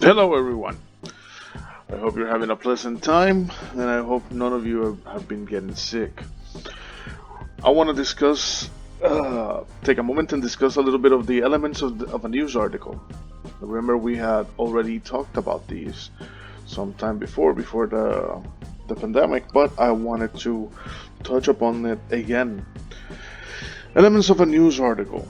Hello, everyone. I hope you're having a pleasant time, and I hope none of you have been getting sick. I want to take a moment and discuss a little bit of the elements of a news article. Remember, we had already talked about these sometime before the pandemic, but I wanted to touch upon it again. Elements of a news article.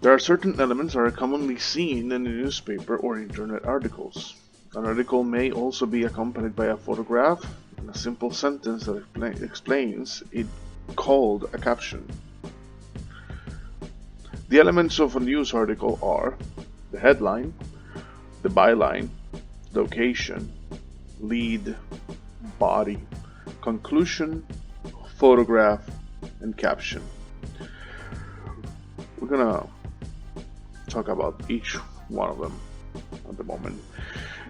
There are certain elements that are commonly seen in a newspaper or internet articles. An article may also be accompanied by a photograph and a simple sentence that explains it, called a caption. The elements of a news article are the headline, the byline, location, lead, body, conclusion, photograph, and caption. We're gonna talk about each one of them at the moment.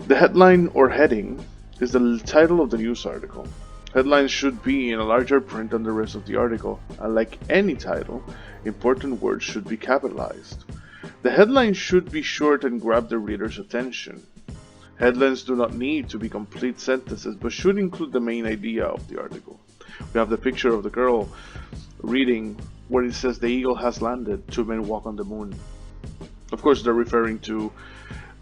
The headline or heading is the title of the news article. Headlines should be in a larger print than the rest of the article, and like any title, important words should be capitalized. The headline should be short and grab the reader's attention. Headlines do not need to be complete sentences, but should include the main idea of the article. We have the picture of the girl reading where it says the eagle has landed, 2 men walk on the moon. Of course, they're referring to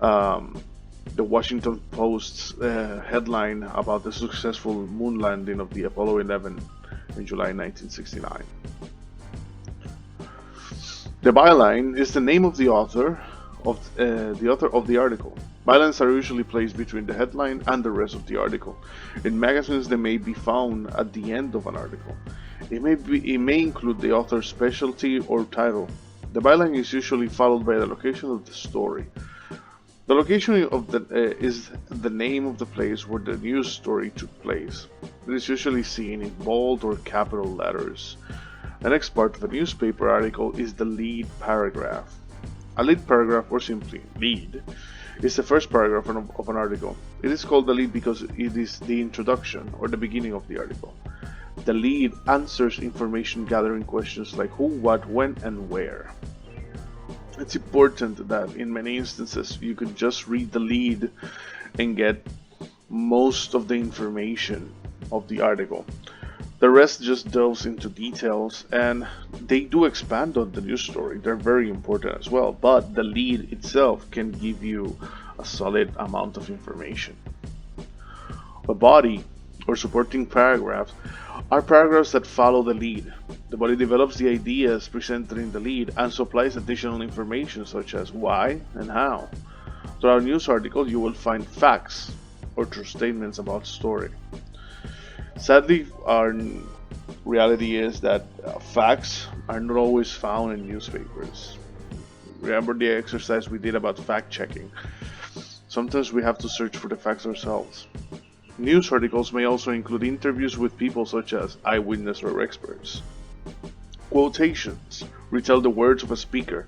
the Washington Post's headline about the successful moon landing of the Apollo 11 in July 1969. The byline is the name of the author of the article. Bylines are usually placed between the headline and the rest of the article. In magazines, they may be found at the end of an article. It may include the author's specialty or title. The byline is usually followed by the location of the story. The location of is the name of the place where the news story took place. It is usually seen in bold or capital letters. The next part of a newspaper article is the lead paragraph. A lead paragraph, or simply lead, is the first paragraph of an article. It is called the lead because it is the introduction or the beginning of the article. The lead answers information gathering questions like who, what, when, and where. It's important that in many instances you could just read the lead and get most of the information of the article. The rest just delves into details, and they do expand on the news story. They're very important as well, but the lead itself can give you a solid amount of information. The body or supporting paragraphs are paragraphs that follow the lead. The body develops the ideas presented in the lead and supplies additional information such as why and how. Throughout a news article, you will find facts or true statements about the story. Sadly, our reality is that facts are not always found in newspapers. Remember the exercise we did about fact checking? Sometimes we have to search for the facts ourselves. News articles may also include interviews with people such as eyewitnesses or experts. Quotations retell the words of a speaker.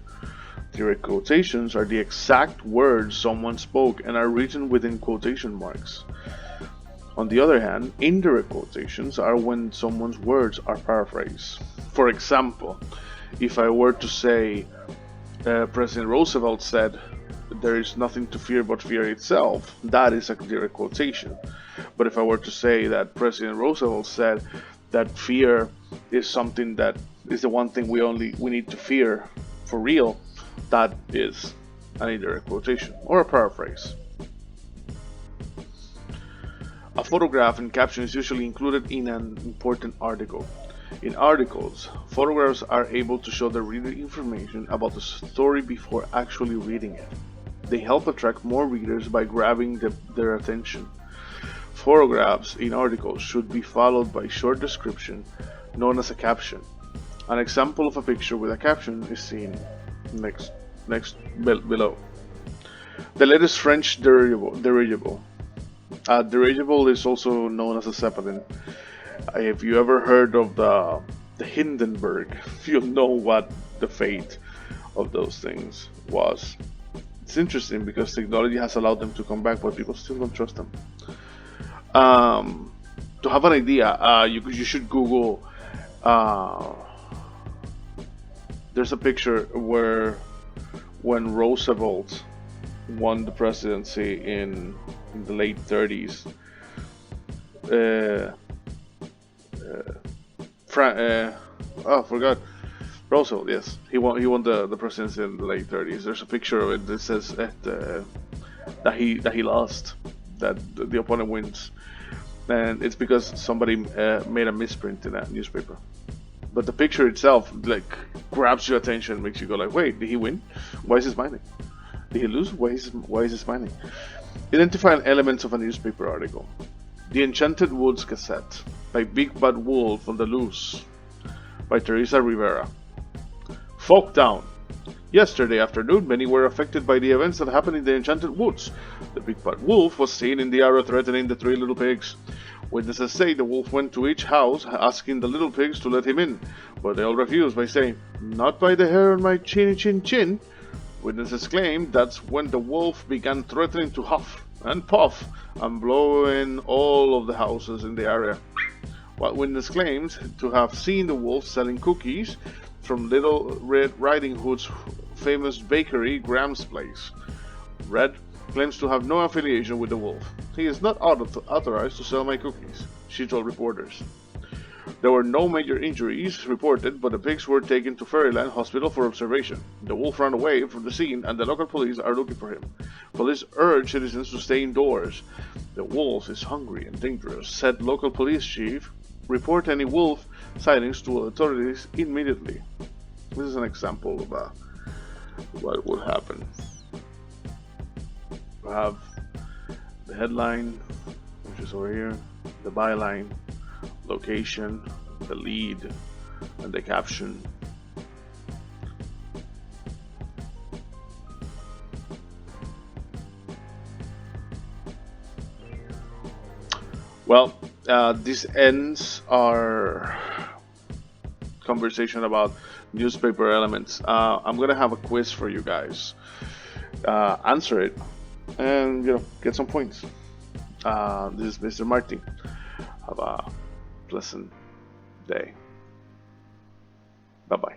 Direct quotations are the exact words someone spoke and are written within quotation marks. On the other hand, indirect quotations are when someone's words are paraphrased. For example, if I were to say, President Roosevelt said, there is nothing to fear but fear itself, that is a direct quotation. But if I were to say that President Roosevelt said that fear is something that is the one thing we need to fear for real, that is an indirect quotation or a paraphrase. A photograph and caption is usually included in an important article. In articles, photographs are able to show the reader information about the story before actually reading it. They help attract more readers by grabbing their attention. Photographs in articles should be followed by a short description known as a caption. An example of a picture with a caption is seen next below. The latest French dirigible. A dirigible is also known as a Zeppelin. If you ever heard of the Hindenburg, you'll know what the fate of those things was. It's interesting because technology has allowed them to come back, but people still don't trust them. To have an idea, you should Google. There's a picture where when Roosevelt won the presidency in the late 30s. Uh, I forgot. Roosevelt, yes, he won the presidency in the late 30s. There's a picture of it that says that he lost, that the opponent wins, and it's because somebody made a misprint in that newspaper. But the picture itself like grabs your attention, makes you go like, wait, did he win? Why is he smiling? Did he lose? Why is he smiling? Identifying elements of a newspaper article. The Enchanted Woods Gazette by Big Bad Wolf on the Loose by Teresa Rivera. Folk Town. Yesterday afternoon, many were affected by the events that happened in the Enchanted Woods. The Big Bad Wolf was seen in the area threatening the three little pigs. Witnesses say the wolf went to each house asking the little pigs to let him in, but they all refused by saying, "Not by the hair on my chinny chin chin." Witnesses claim that's when the wolf began threatening to huff and puff and blow in all of the houses in the area. While witness claims to have seen the wolf selling cookies from Little Red Riding Hood's famous bakery, Graham's Place. Red claims to have no affiliation with the wolf. He is not authorized to sell my cookies, she told reporters. There were no major injuries reported, but the pigs were taken to Fairyland Hospital for observation. The wolf ran away from the scene and the local police are looking for him. Police urge citizens to stay indoors. The wolf is hungry and dangerous, said local police chief. Report any wolf sightings to authorities immediately. This is an example of what would happen. We have the headline, which is over here, the byline, location, the lead, and the caption. Well, this ends our conversation about newspaper elements. I'm gonna have a quiz for you guys. Answer it, and get some points. This is Mr. Marty. Have a pleasant day. Bye bye.